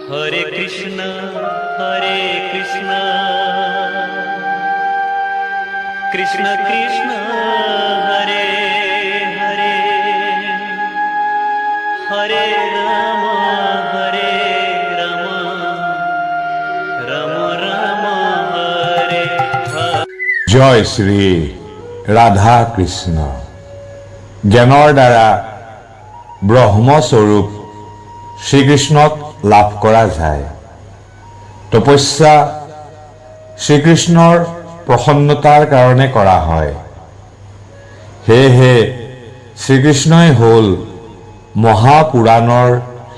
हरे कृष्णा कृष्ण कृष्ण हरे हरे हरे राम राम राम हरे हरे। जय श्री राधा कृष्ण। ज्ञाনৰ দ্বাৰা ব্ৰহ্মস্বৰূপ শ্ৰীকৃষ্ণক লাভ কৰা যায়। তপস্যা শ্ৰীকৃষ্ণৰ প্ৰসন্নতাৰ কাৰণে কৰা হয়। সেয়েহে শ্ৰীকৃষ্ণই হ'ল মহাপুৰাণৰ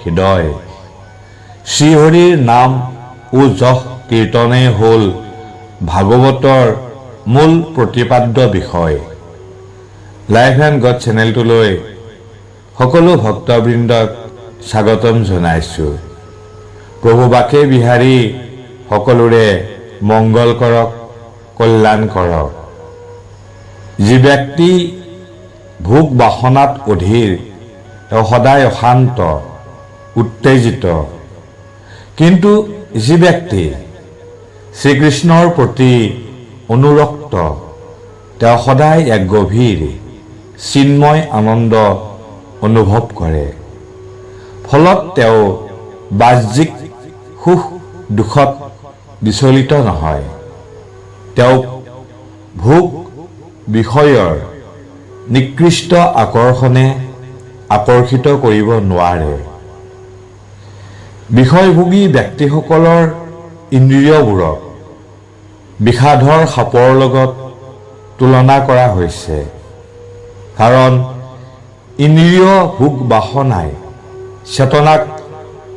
হৃদয়। শ্ৰীহৰিৰ নাম ও যশ কীৰ্তনেই হ'ল ভাগৱতৰ মূল প্ৰতিপাদ্য বিষয়। লাইফ এণ্ড গড চেনেলটোলৈ সকলো ভক্তবৃন্দক স্বাগতম জনাইছোঁ। প্ৰভু বাকে বিহাৰী সকলোৰে মংগল কৰক, কল্যাণ কৰক। যি ব্যক্তি ভোগ বাসনাত অধীৰ তেওঁ সদায় অশান্ত, উত্তেজিত। কিন্তু যি ব্যক্তি শ্ৰীকৃষ্ণৰ প্ৰতি অনুৰক্ত তেওঁ সদায় এক গভীৰ চিন্ময় আনন্দ অনুভৱ কৰে। ফলত তেওঁ বাহ্যিক সুখ দুখত বিচলিত নহয়। তেওঁক ভোগ বিষয়ৰ নিকৃষ্ট আকৰ্ষণে আকৰ্ষিত কৰিব নোৱাৰে। বিষয়ভোগী ব্যক্তিসকলৰ ইন্দ্ৰিয়বোৰক বিষাধৰ সাপৰ লগত তুলনা কৰা হৈছে। কাৰণ ইন্দ্ৰিয় ভোগ বাসনাই চেতনাক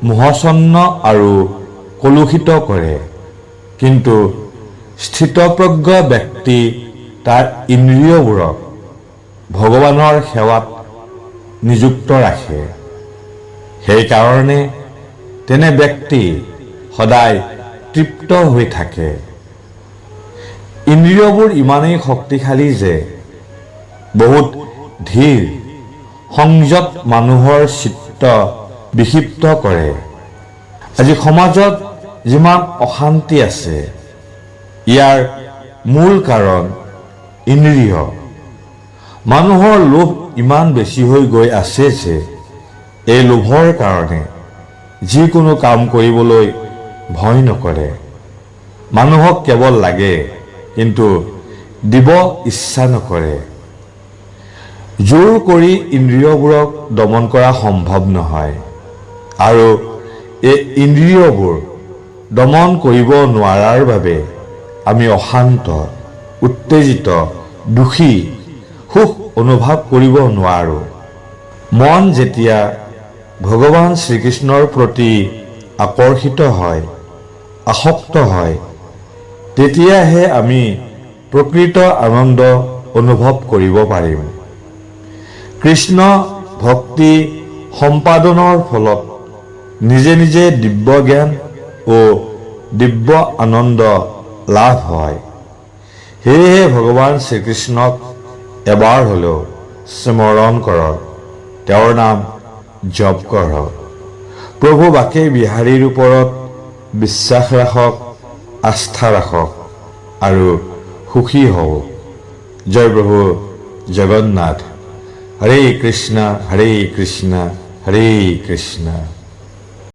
মোহচন্ন আৰু কলুষিত কৰে। কিন্তু স্থিতপ্ৰজ্ঞ ব্যক্তি তাৰ ইন্দ্ৰিয়বোৰক ভগৱানৰ সেৱাত নিযুক্ত ৰাখে। সেইকাৰণে তেনে ব্যক্তি সদায় তৃপ্ত হৈ থাকে। ইন্দ্ৰিয়বোৰ ইমানেই শক্তিশালী যে বহুত ধীৰ সংযত মানুহৰ চিত্ত বিক্ষিপ্ত কৰে। আজি সমাজত যিমান অশান্তি আছে ইয়াৰ মূল কাৰণ ইন্দ্ৰিয়। মানুহৰ লোভ ইমান বেছি হৈ গৈ আছে যে এই লোভৰ কাৰণে যিকোনো কাম কৰিবলৈ ভয় নকৰে। মানুহক কেৱল লাগে কিন্তু দিব ইচ্ছা নকৰে। জোৰ কৰি ইন্দ্ৰিয়বোৰক দমন কৰা সম্ভৱ নহয়। আৰু এই ইন্দ্ৰিয়বোৰ দমন কৰিব নোৱাৰাৰ বাবে আমি অশান্ত, উত্তেজিত, দুখী, সুখ অনুভৱ কৰিব নোৱাৰোঁ। মন যেতিয়া ভগৱান শ্ৰীকৃষ্ণৰ প্ৰতি আকৰ্ষিত হয়, আসক্ত হয়, তেতিয়াহে আমি প্ৰকৃত আনন্দ অনুভৱ কৰিব পাৰিম। কৃষ্ণ ভক্তি সম্পাদনৰ ফলত নিজে নিজে দিব্য জ্ঞান ও দিব্য আনন্দ লাভ হয়। সেয়েহে ভগৱান শ্ৰীকৃষ্ণক এবাৰ হ'লেও স্মৰণ কৰক, তেওঁৰ নাম জপ কৰক। প্ৰভু বাকে বিহাৰীৰ ওপৰত বিশ্বাস ৰাখক, আস্থা ৰাখক আৰু সুখী হওক। জয় প্ৰভু জগন্নাথ। হৰে কৃষ্ণ হৰে কৃষ্ণ হৰে কৃষ্ণ।